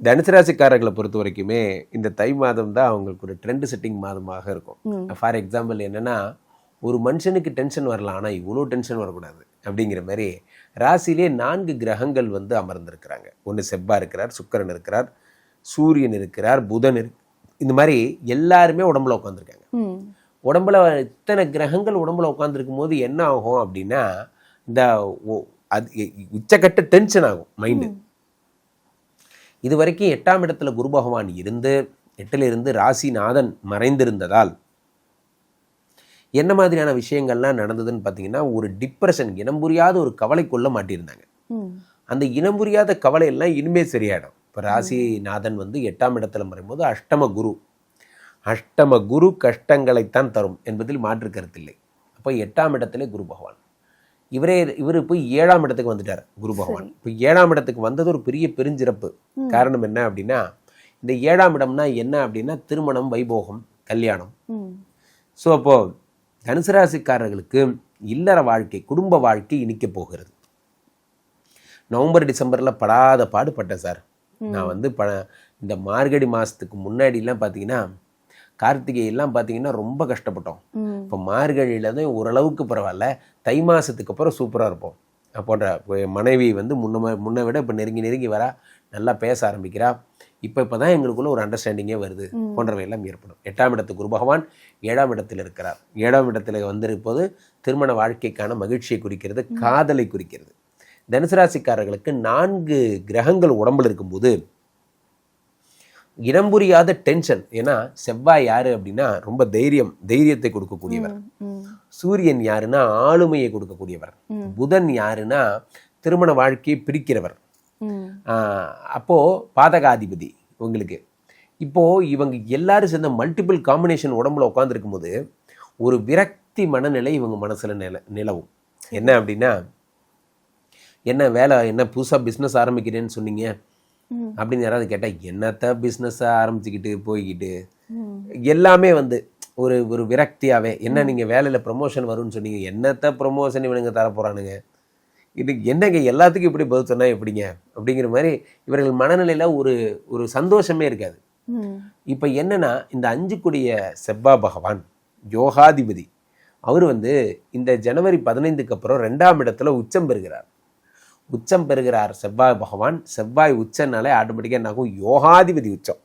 தனுசு ராசிக்காரர்களை பொறுத்த வரைக்குமே இந்த தை மாதம் தான் அவங்களுக்கு ஒரு ட்ரெண்ட் செட்டிங் மாதமாக இருக்கும். ஃபார் எக்ஸாம்பிள் என்னன்னா, ஒரு மனுஷனுக்கு டென்ஷன் வரலாம், ஆனால் இவ்வளோ டென்ஷன் வரக்கூடாது அப்படிங்கிற மாதிரி ராசியிலே 4 கிரகங்கள் வந்து அமர்ந்திருக்கிறாங்க. ஒன்று செவ்வாய் இருக்கிறார், சுக்கிரன் இருக்கிறார், சூரியன் இருக்கிறார், புதன் இந்த மாதிரி எல்லாருமே உடம்புல உட்காந்துருக்காங்க. உடம்புல இத்தனை கிரகங்கள் உடம்புல உட்காந்துருக்கும் போது என்ன ஆகும் அப்படின்னா, இந்த உச்சக்கட்ட டென்ஷன் ஆகும் மைண்டு. இது வரைக்கும் 8ஆம் இடத்துல குரு பகவான் இருந்து 8ல் இருந்து ராசிநாதன் மறைந்திருந்ததால் என்ன மாதிரியான விஷயங்கள்லாம் நடந்ததுன்னு பார்த்தீங்கன்னா, ஒரு டிப்ரெஷன், இனம் புரியாத ஒரு கவலைக்குள்ள மாட்டியிருந்தாங்க. அந்த இனம் புரியாத கவலை எல்லாம் இனிமே சரியாயிடும். இப்போ ராசிநாதன் வந்து 8ஆம் இடத்துல மறையும்போது அஷ்டம குரு கஷ்டங்களைத்தான் தரும் என்பதில் மாற்று கருத்தில்லை. அப்போ 8ஆம் இடத்துல குரு பகவான் இவர் போய் 7ஆம் இடத்துக்கு வந்துட்டார். குரு பகவான் இப்போ 7ஆம் இடத்துக்கு வந்தது ஒரு பெரிய பெருஞ்சிறப்பு. காரணம் என்ன அப்படின்னா, இந்த 7ஆம் இடம்னா என்ன அப்படின்னா திருமணம், வைபோகம், கல்யாணம். ஸோ அப்போ தனுசு ராசிக்காரர்களுக்கு இல்லற வாழ்க்கை, குடும்ப வாழ்க்கை இனிக்க போகிறது. நவம்பர் டிசம்பரில் படாத பாடுபட்டேன் சார். நான் வந்து இந்த மார்கழி மாதத்துக்கு முன்னாடிலாம் பார்த்தீங்கன்னா, கார்த்திகையெல்லாம் பார்த்தீங்கன்னா ரொம்ப கஷ்டப்பட்டோம். இப்போ மார்கழியில் தான் ஓரளவுக்கு பரவாயில்ல, தை மாதத்துக்கு அப்புறம் சூப்பராக இருப்போம். போன்ற மனைவி வந்து முன்னை விட இப்போ நெருங்கி வரா, நல்லா பேச ஆரம்பிக்கிறா. இப்போ தான் எங்களுக்குள்ள ஒரு அண்டர்ஸ்டாண்டிங்கே வருது போன்றவை எல்லாம் ஏற்படும். 8ஆம் இடத்து குரு பகவான் 7ஆம் இடத்தில் இருக்கிறார். 7ஆம் இடத்துல வந்திருப்பது திருமண வாழ்க்கைக்கான மகிழ்ச்சியை குறிக்கிறது, காதலை குறிக்கிறது. தனுசு ராசிக்காரர்களுக்கு 4 கிரகங்கள் உடம்புல இருக்கும்போது இனம் புரியாத டென்ஷன். ஏன்னா செவ்வாய் யாரு அப்படின்னா ரொம்ப தைரியத்தை கொடுக்கக்கூடியவர். சூரியன் யாருன்னா ஆளுமையை கொடுக்கக்கூடியவர். புதன் யாருன்னா திருமண வாழ்க்கையை பிரிக்கிறவர். அப்போ பாதகாதிபதி உங்களுக்கு. இப்போ இவங்க எல்லாரும் சேர்ந்த மல்டிபிள் காம்பினேஷன் உடம்புல உட்காந்துருக்கும் போது ஒரு விரக்தி மனநிலை இவங்க மனசுல நிலவும். என்ன அப்படின்னா, என்ன வேலை, என்ன புதுசாக பிஸ்னஸ் ஆரம்பிக்கிறேன்னு சொன்னீங்க அப்படின்னு யாராவது கேட்டால், என்னத்த பிஸ்னஸாக ஆரம்பிச்சுக்கிட்டு போய்கிட்டு எல்லாமே வந்து ஒரு விரக்தியாகவே, என்ன நீங்கள் வேலையில் ப்ரமோஷன் வரும்னு சொன்னீங்க, என்னத்த ப்ரமோஷன் இவனுங்க தரப்போகிறானுங்க, இது என்னங்க எல்லாத்துக்கும் இப்படி பதில் சொன்னால் எப்படிங்க அப்படிங்கிற மாதிரி இவர்கள் மனநிலையில் ஒரு சந்தோஷமே இருக்காது. இப்போ என்னன்னா, இந்த 5 கூடிய செவ்வாய் பகவான் யோகாதிபதி அவர் வந்து இந்த ஜனவரி 15க்கு அப்புறம் 2ஆம் இடத்துல உச்சம் பெறுகிறார் செவ்வாய் பகவான். செவ்வாய் உச்சனாலே ஆட்டோமேட்டிக்காக என்னாகும், யோகாதிபதி உச்சம்.